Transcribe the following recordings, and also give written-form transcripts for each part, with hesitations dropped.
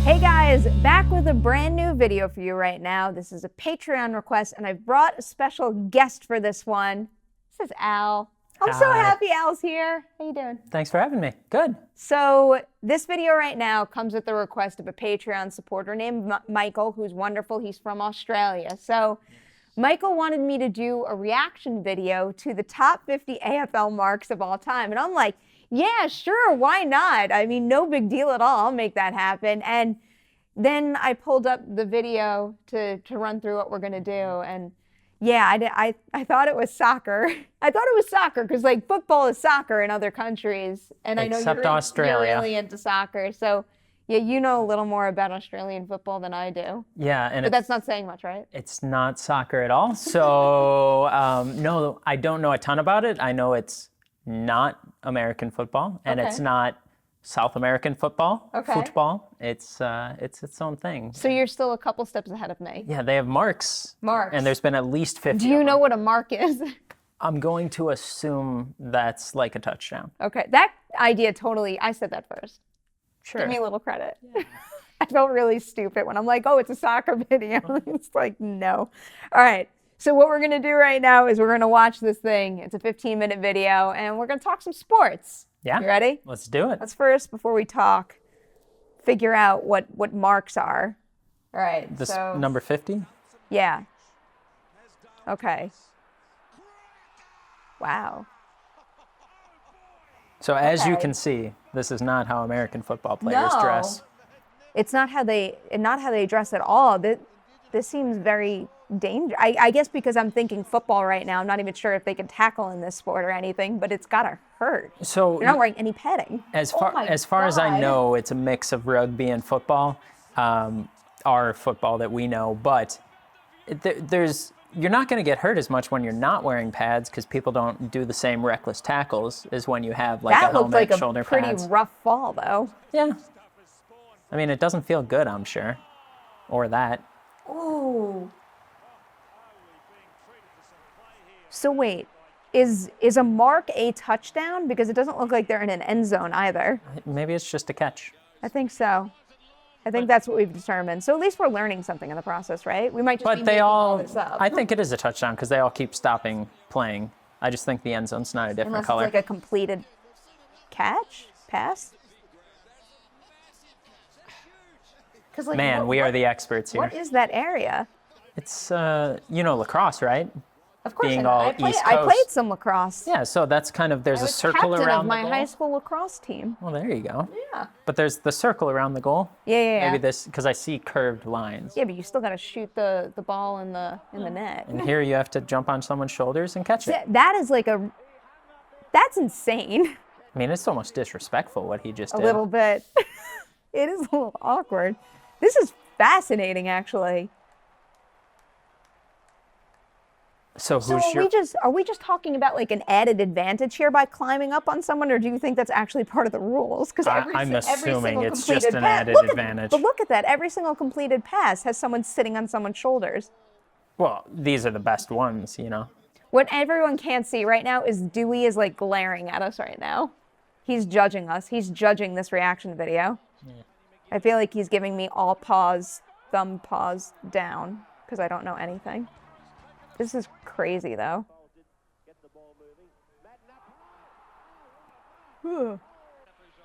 Hey guys, back with a brand new video for you right now. This is a Patreon request, and I've brought a special guest for this one. This is Al. I'm so happy Al's here. How you doing? Thanks for having me. Good. So this video right now comes at the request of a Patreon supporter named Michael, who's wonderful. He's from Australia. So Michael wanted me to do a reaction video to the top 50 AFL marks of all time. And I'm like, yeah, sure, why not? I mean, no big deal at all. I'll make that happen. And then I pulled up the video to run through what we're going to do. And yeah, I thought it was soccer. I thought it was soccer because, like, football is soccer in other countries. And I know you're really into soccer. So, yeah, you know a little more about Australian football than I do. Yeah. But that's not saying much, right? It's not soccer at all. So, no, I don't know a ton about it. I know it's not American football, and it's not South American football. Football. It's its own thing. So you're still a couple steps ahead of me. Yeah, they have marks. Marks. And there's been at least 50. Do you know what a mark is? I'm going to assume that's like a touchdown. Okay, that idea totally. I said that first. Sure. Give me a little credit. Yeah. I felt really stupid when I'm like, oh, it's a soccer video. It's like, no. All right. So what we're going to do right now is we're going to watch this thing. It's a 15-minute video, and we're going to talk some sports. Yeah. You ready? Let's do it. Let's first, before we talk, figure out what marks are. All right. This number 50? Yeah. Okay. Wow. So as you can see, this is not how American football players dress. It's not how they dress at all. This seems very dangerous. I guess because I'm thinking football right now. I'm not even sure if they can tackle in this sport or anything, but it's gotta hurt. So they're not wearing any padding. As far as I know, it's a mix of rugby and football, our football that we know. But you're not going to get hurt as much when you're not wearing pads because people don't do the same reckless tackles as when you have like a helmet, shoulder pads. That looked like a pretty rough fall, though. Yeah. I mean, it doesn't feel good, I'm sure, or that. Ooh. So wait, is a mark a touchdown? Because it doesn't look like they're in an end zone either. Maybe it's just a catch. I think so. I think that's what we've determined. So at least we're learning something in the process, right? We might just be making all this up. I think it is a touchdown because they all keep stopping playing. I just think the end zone's not a different color. Unless it's like a completed pass. Like, man, we are the experts here. What is that area? It's, lacrosse, right? Of course, Being all East Coast. I played some lacrosse. Yeah, so that's kind of, there's a circle around the goal. I was captain of my high school lacrosse team. Well, there you go. Yeah. But there's the circle around the goal. Yeah. Maybe because I see curved lines. Yeah, but you still got to shoot the ball in the net. And here you have to jump on someone's shoulders and catch it. That is that's insane. I mean, it's almost disrespectful what he just did. A little bit. It is a little awkward. This is fascinating, actually. So are we just talking about like an added advantage here by climbing up on someone, or do you think that's actually part of the rules? Because I'm assuming it's just an added advantage. But look at that! Every single completed pass has someone sitting on someone's shoulders. Well, these are the best ones, you know. What everyone can't see right now is Dewey is like glaring at us right now. He's judging us. He's judging this reaction video. Yeah. I feel like he's giving me all pause, thumb pause down, because I don't know anything. This is crazy, though.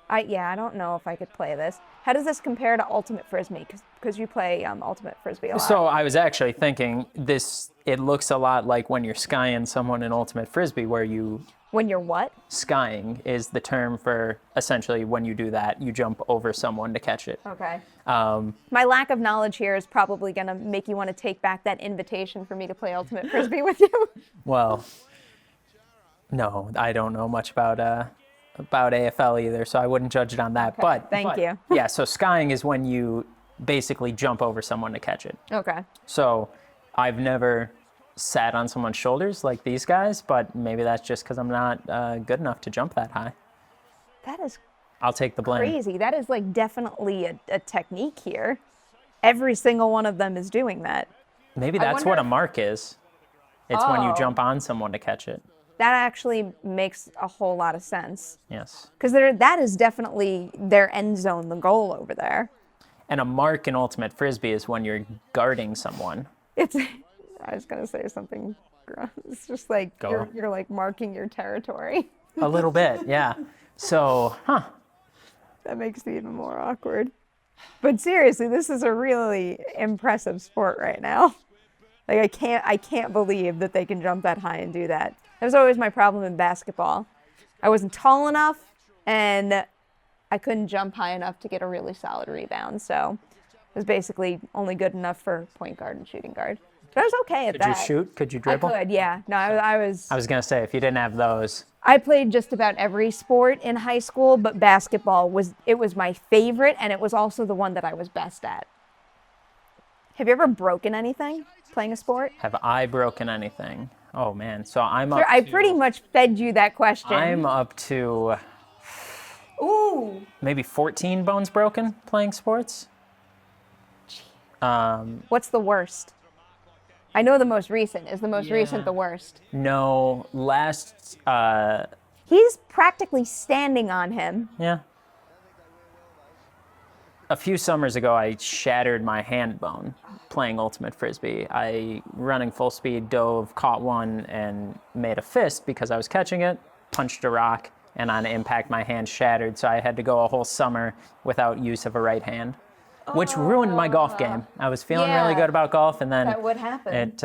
I don't know if I could play this. How does this compare to Ultimate Frisbee? Because you play Ultimate Frisbee a lot. So I was actually thinking it looks a lot like when you're skying someone in Ultimate Frisbee, where you... When you're what? Skying is the term for essentially when you do that, you jump over someone to catch it. Okay. My lack of knowledge here is probably going to make you want to take back that invitation for me to play Ultimate Frisbee with you. Well, no, I don't know much about AFL either, so I wouldn't judge it on that. Okay. But Thank you. Yeah, so skying is when you basically jump over someone to catch it. Okay. So I've never sat on someone's shoulders like these guys, but maybe that's just because I'm not good enough to jump that high. That is I'll take the blame. Crazy. That is like definitely a technique here. Every single one of them is doing that. Maybe that's what a mark is. It's when you jump on someone to catch it. That actually makes a whole lot of sense. Yes. Because that is definitely their end zone, the goal over there. And a mark in ultimate frisbee is when you're guarding someone. I was gonna say something gross. It's just like you're like marking your territory. A little bit, yeah. So, That makes it even more awkward. But seriously, this is a really impressive sport right now. Like I can't believe that they can jump that high and do that. That was always my problem in basketball. I wasn't tall enough and I couldn't jump high enough to get a really solid rebound. So it was basically only good enough for point guard and shooting guard. But I was okay at that. Could you shoot? Could you dribble? I could, yeah. No, I was. I was going to say, if you didn't have those. I played just about every sport in high school, but basketball was my favorite, and it was also the one that I was best at. Have you ever broken anything playing a sport? Have I broken anything? Oh, man. So I'm up I pretty much fed you that question. I'm up to maybe 14 bones broken playing sports. What's the worst? I know the most recent. Is the most recent the worst? No, last, He's practically standing on him. yeah. A few summers ago, I shattered my hand bone playing ultimate frisbee. I, running full speed, dove, caught one, and made a fist because I was catching it, punched a rock, and on impact, my hand shattered. So I had to go a whole summer without use of a right hand, which ruined my golf game. I was feeling really good about golf, and then That would happen.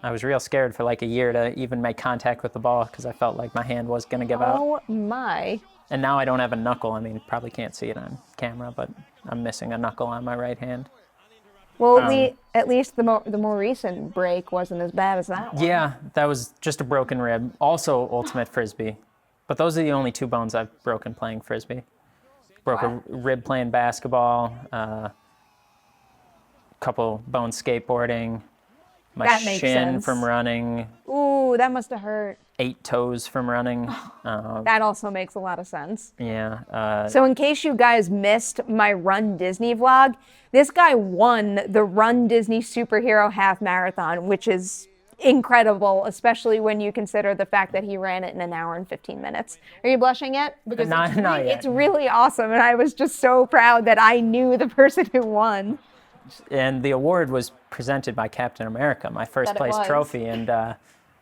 I was real scared for like a year to even make contact with the ball because I felt like my hand was going to give out. Oh my. And now I don't have a knuckle. I mean, probably can't see it on camera, but I'm missing a knuckle on my right hand. Well, at least the more recent break wasn't as bad as that one. Yeah, that was just a broken rib. Also ultimate frisbee. But those are the only two bones I've broken playing frisbee. Broke a rib playing basketball, couple bones skateboarding, my That makes shin sense. from running, Ooh, that must have hurt. 8 toes from running. That also makes a lot of sense. Yeah. So in case you guys missed my Run Disney vlog, this guy won the Run Disney Superhero Half Marathon, which is incredible, especially when you consider the fact that he ran it in an hour and 15 minutes. Are you blushing yet? Because Not yet. It's really awesome, and I was just so proud that I knew the person who won. And the award was presented by Captain America, my first That it place was. trophy, and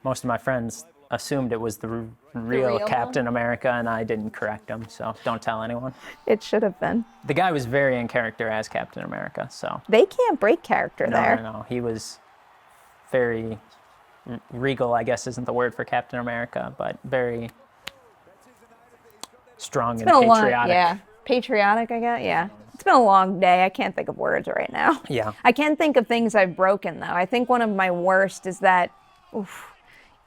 most of my friends assumed it was the real real Captain one? America, and I didn't correct them, so don't tell anyone. It should have been. The guy was very in character as Captain America, so They can't break character there. no. He was very regal, I guess isn't the word for Captain America, but very strong and It's been a long, patriotic. yeah. Patriotic, I guess, yeah. It's been a long day. I can't think of words right now. Yeah. I can think of things I've broken, though. I think one of my worst is that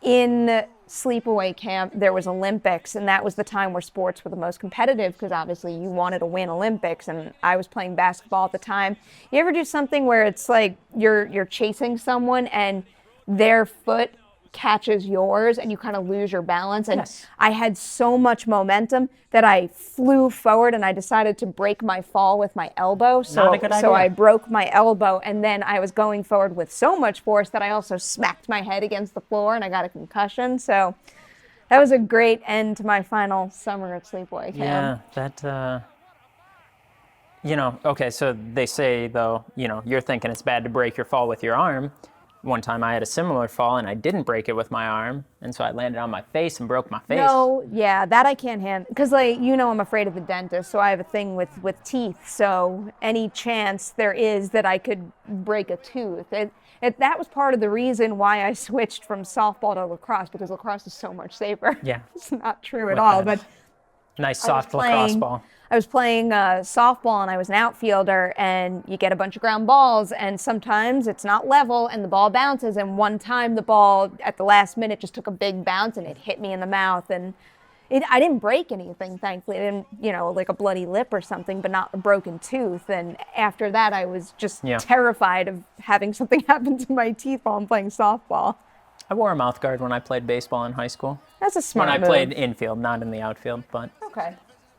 in sleepaway camp, there was Olympics, and that was the time where sports were the most competitive because obviously you wanted to win Olympics, and I was playing basketball at the time. You ever do something where it's like you're chasing someone and their foot catches yours and you kind of lose your balance? And Yes. I had so much momentum that I flew forward and I decided to break my fall with my elbow. Not a good So idea. I broke my elbow, and then I was going forward with so much force that I also smacked my head against the floor and I got a concussion. So that was a great end to my final summer at sleepaway camp. Yeah, that, okay, so they say, though, you're thinking it's bad to break your fall with your arm. One time I had a similar fall and I didn't break it with my arm, and so I landed on my face and broke my face. No, yeah, that I can't handle. Because, I'm afraid of the dentist, so I have a thing with teeth. So any chance there is that I could break a tooth. That was part of the reason why I switched from softball to lacrosse, because lacrosse is so much safer. Yeah. It's not true at With all, that but Nice soft lacrosse ball. I was playing softball and I was an outfielder, and you get a bunch of ground balls and sometimes it's not level and the ball bounces, and one time the ball at the last minute just took a big bounce and it hit me in the mouth, and I didn't break anything, thankfully. I didn't, like a bloody lip or something, but not a broken tooth. And after that I was just terrified of having something happen to my teeth while I'm playing softball. I wore a mouth guard when I played baseball in high school. That's a smart When move. I played infield, not in the outfield, but Okay.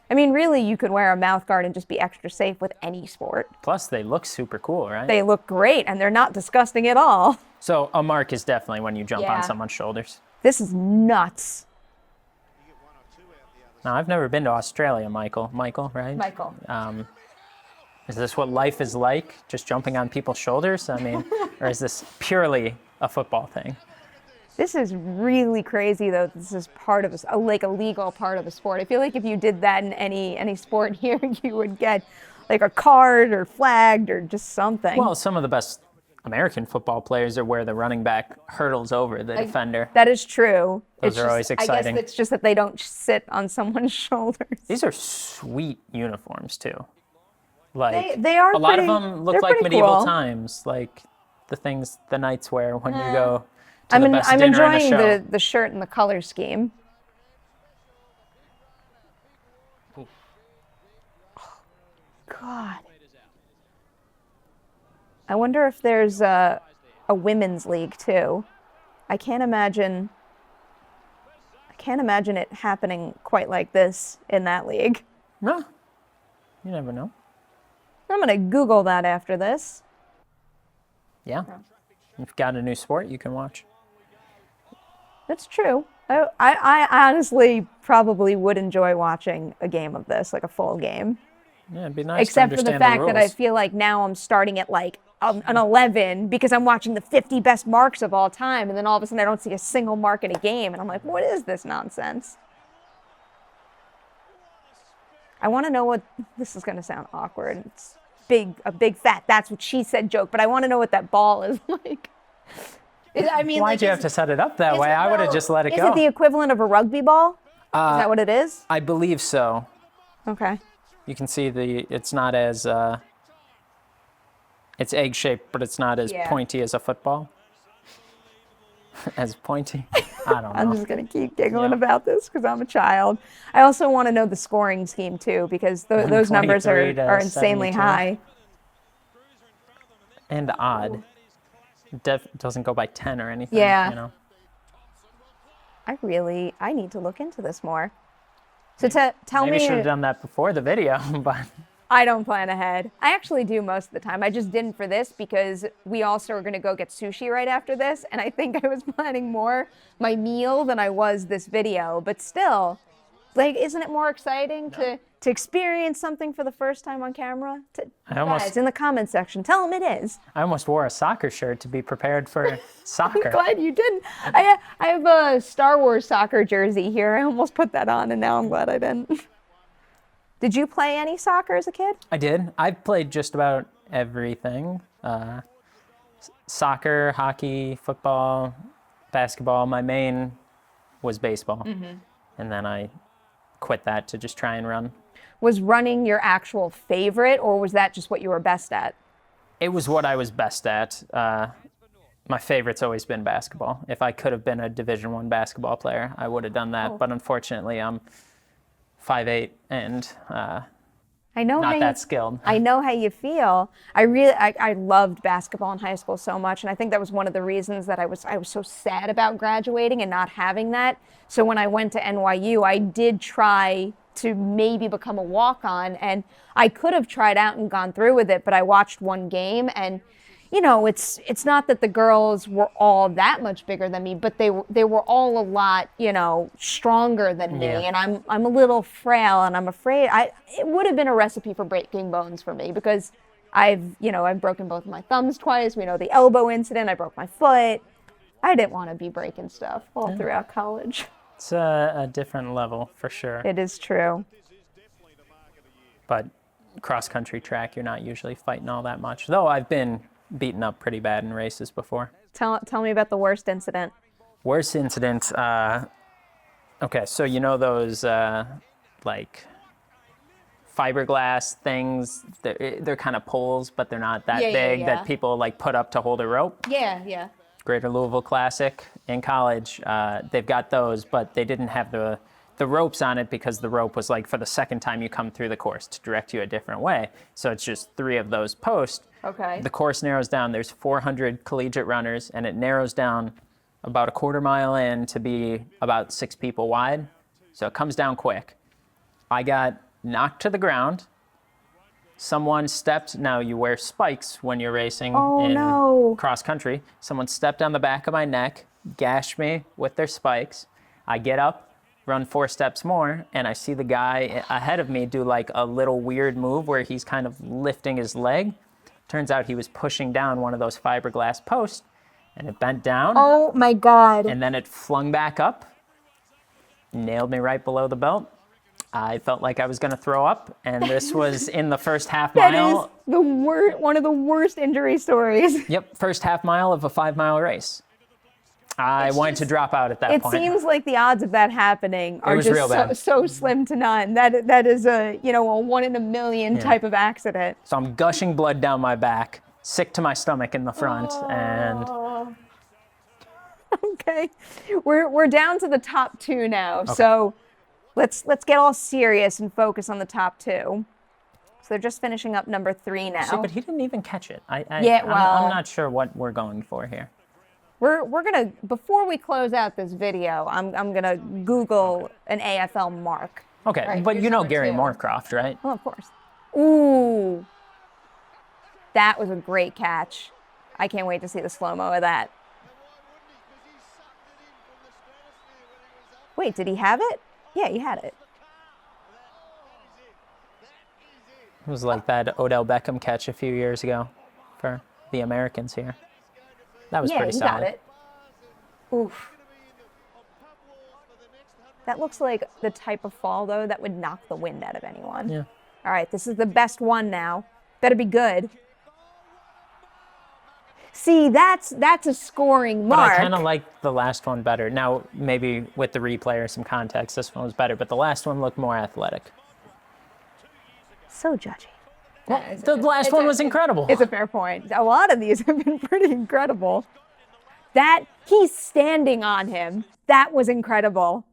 I mean, really, you could wear a mouth guard and just be extra safe with any sport. plus they look super cool, right? They look great, and they're not disgusting at all. So a mark is definitely when you jump Yeah. on someone's shoulders. This is nuts. Now, I've never been to Australia, Michael. Michael, right? Michael. Is this what life is like? Just jumping on people's shoulders? I mean, or is this purely a football thing? This is really crazy, though. This is part of like a legal part of the sport. I feel like if you did that in any sport here, you would get like a card or flagged or just something. Well, some of the best American football players are where the running back hurdles over the defender. That is true. Those are always exciting. I guess it's just that they don't sit on someone's shoulders. These are sweet uniforms too. Like they are a lot of pretty- them look they're like pretty medieval cool. times, like the things the knights wear when you go to the best I'm dinner in a enjoying show. the shirt and the color scheme. Oh, God. I wonder if there's a women's league too. I can't imagine it happening quite like this in that league. No, you never know. I'm gonna Google that after this. Yeah, if you've got a new sport you can watch. That's true. I honestly probably would enjoy watching a game of this, like a full game. Yeah, it'd be nice Except to for the understand fact the that I rules. feel like now I'm starting at like an 11 because I'm watching the 50 best marks of all time, and then all of a sudden I don't see a single mark in a game, and I'm like, what is this nonsense? I want to know what this is going to sound awkward. It's a big fat "that's what she said" joke, but I want to know what that ball is like. I mean, Why'd like, you have to set it up that way? I would have just let it Is go. it the equivalent of a rugby ball? Is that what it is? I believe so. Okay. You can see it's not as, it's egg-shaped, but it's not as Yeah. pointy as a football. As pointy? I don't know. I'm just going to keep giggling Yeah. about this because I'm a child. I also want to know the scoring scheme too because those numbers 123 to are insanely 72. high. And odd. Doesn't go by 10 or anything. Yeah. You know? I need to look into this more. So tell Maybe me. should have done that before the video, but I don't plan ahead. I actually do most of the time. I just didn't for this because we also were going to go get sushi right after this, and I think I was planning more my meal than I was this video. But still, like, isn't it more exciting to experience something for the first time on camera? Guys, in the comment section, tell them it is. I almost wore a soccer shirt to be prepared for soccer. I'm glad you didn't. I have a Star Wars soccer jersey here. I almost put that on, and now I'm glad I didn't. Did you play any soccer as a kid? I did. I've played just about everything. Soccer, hockey, football, basketball. My main was baseball. And then I quit that to just try and run. Was running your actual favorite, or was that just what you were best at? It was what I was best at. My favorite's always been basketball. If I could have been a Division I basketball player, I would have done that. But unfortunately, I'm 5'8" and I know not that skilled. I know how you feel. I loved basketball in high school so much, and I think that was one of the reasons that I was so sad about graduating and not having that. So when I went to NYU, I did try to maybe become a walk-on, and I could have tried out and gone through with it, but I watched one game, and you know, it's not that the girls were all that much bigger than me, but they were all a lot, you know, stronger than me, and I'm a little frail, and I'm afraid it would have been a recipe for breaking bones for me because I've broken both of my thumbs twice. We know the elbow incident. I broke my foot. I didn't want to be breaking stuff all throughout college. It's a different level for sure. It is true. But cross-country track, you're not usually fighting all that much. Though I've been beaten up pretty bad in races before. Tell me about the worst incident. Worst incident, okay, so you know those like fiberglass things, they're kind of poles, but they're not that big that people like put up to hold a rope? Yeah. Greater Louisville Classic in college, they've got those, but they didn't have the ropes on it because the rope was like for the second time you come through the course to direct you a different way. So it's just 3 of those posts. Okay. The course narrows down. There's 400 collegiate runners, and it narrows down about a quarter mile in to be about 6 people wide. So it comes down quick. I got knocked to the ground. Someone stepped. Now you wear spikes when you're racing in cross country. Someone stepped on the back of my neck, gashed me with their spikes. I get up. run 4 steps more, and I see the guy ahead of me do like a little weird move where he's kind of lifting his leg. Turns out he was pushing down one of those fiberglass posts, and it bent down. Oh my God. And then it flung back up, nailed me right below the belt. I felt like I was going to throw up, and this was in the first half That mile. is the one of the worst injury stories. Yep, first half mile of a 5-mile race. I wanted to drop out at that point. It seems like the odds of that happening are was just real bad. so slim to none. That is a a 1 in a million type of accident. So I'm gushing blood down my back, sick to my stomach in the front, and Okay, we're down to the top 2 now. So let's get all serious and focus on the top 2. So they're just finishing up number 3 now. see, but he didn't even catch it. Yeah, well- I'm not sure what we're going for here. We're gonna, before we close out this video, I'm gonna Google an AFL mark. Okay, Right, but here's you know number Gary 2. Moorcroft, right? Oh, of course. Ooh, that was a great catch. I can't wait to see the slow-mo of that. Wait, did he have it? Yeah, he had it. It was like that Odell Beckham catch a few years ago for the Americans here. That was Yeah, pretty he solid. got it. Oof. That looks like the type of fall, though, that would knock the wind out of anyone. Yeah. All right, this is the best one now. Better be good. See, that's a scoring But mark. I kind of like the last one better. Now, maybe with the replay or some context, this one was better, but the last one looked more athletic. So judgy. Well, the last one was incredible. It's a fair point. A lot of these have been pretty incredible. That, he's standing on him. That was incredible.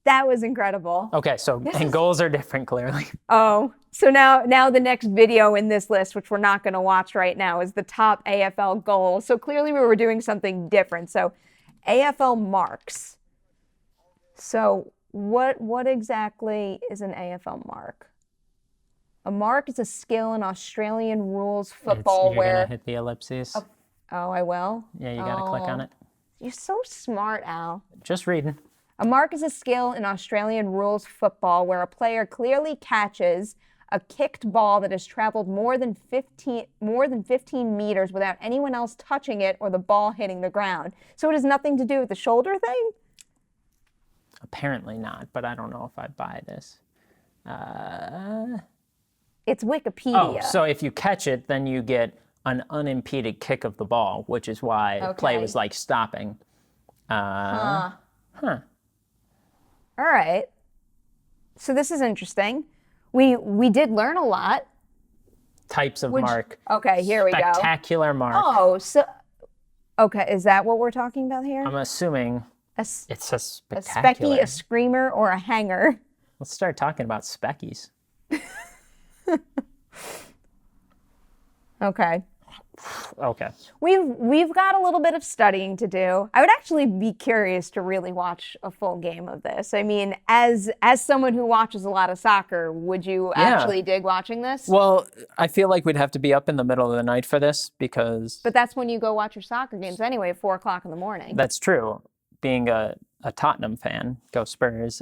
That was incredible. Okay, so and goals are different, clearly. Oh, so now the next video in this list, which we're not going to watch right now, is the top AFL goals. So clearly we were doing something different. So AFL marks. So what exactly is an AFL mark? A mark is a skill in Australian rules football You're where... gonna hit the ellipses. Oh, I will? Yeah, you gotta click on it. You're so smart, Al. Just reading. A mark is a skill in Australian rules football where a player clearly catches a kicked ball that has traveled more than 15 meters without anyone else touching it or the ball hitting the ground. So it has nothing to do with the shoulder thing? Apparently not, but I don't know if I buy this. It's Wikipedia. Oh, so if you catch it, then you get an unimpeded kick of the ball, which is why play was like stopping. All right. So this is interesting. We did learn a lot. Types of mark. Okay, here we go. Spectacular mark. Oh, so okay, is that what we're talking about here? I'm assuming A it's a a spectacular. specky, a screamer, or a hanger? Let's start talking about speckies. Okay. Okay. We've got a little bit of studying to do. I would actually be curious to really watch a full game of this. I mean, as someone who watches a lot of soccer, would you actually dig watching this? Well, I feel like we'd have to be up in the middle of the night for this because But that's when you go watch your soccer games anyway, at 4 o'clock in the morning. that's true. Being a Tottenham fan, go Spurs,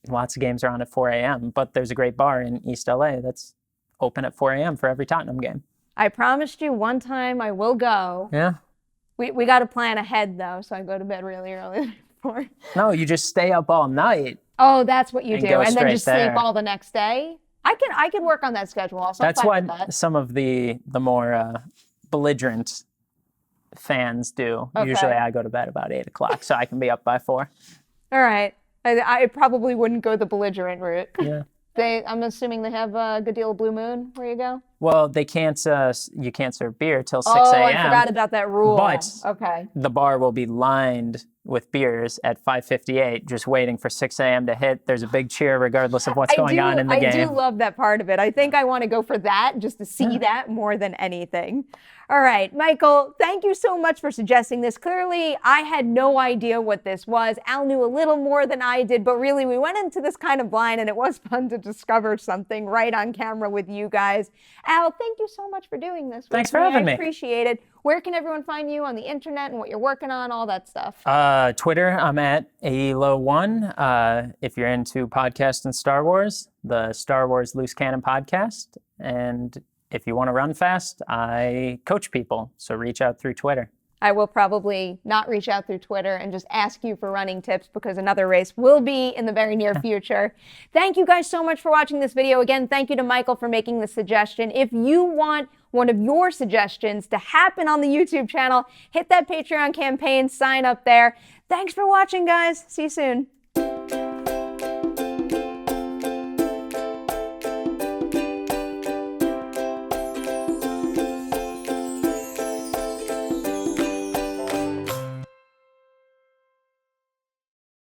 lots of games are on at 4 a.m., but there's a great bar in East LA that's open at 4 a.m. for every Tottenham game. I promised you one time I will go. Yeah. We got to plan ahead though, so I go to bed really early before. No, you just stay up all night. Oh, that's what you And do, go and then straight just there. sleep all the next day. I can work on that schedule also. That's I'm fine what with that. some of the more belligerent fans do. Okay. Usually I go to bed about 8 o'clock, so I can be up by 4. All right. I probably wouldn't go the belligerent route. Yeah. I'm assuming they have a good deal of Blue Moon where you go. Well, they can't. You can't serve beer till 6 Oh, a.m. I forgot about that rule. But okay. the bar will be lined with beers at 5:58, just waiting for 6 a.m. to hit. There's a big cheer regardless of what's going on in the game. I do love that part of it. I think I want to go for that just to see that more than anything. All right, Michael, thank you so much for suggesting this. Clearly, I had no idea what this was. Al knew a little more than I did, but really, we went into this kind of blind, and it was fun to discover something right on camera with you guys. Al, thank you so much for doing this. Thanks for having me. I appreciate it. Where can everyone find you on the internet and what you're working on, all that stuff? Twitter, I'm at AELO1. If you're into podcasts and Star Wars, the Star Wars Loose Cannon podcast. And if you want to run fast, I coach people. So reach out through Twitter. I will probably not reach out through Twitter and just ask you for running tips because another race will be in the very near future. Thank you guys so much for watching this video. Again, thank you to Michael for making the suggestion. If you want one of your suggestions to happen on the YouTube channel, hit that Patreon campaign, sign up there. Thanks for watching, guys. See you soon.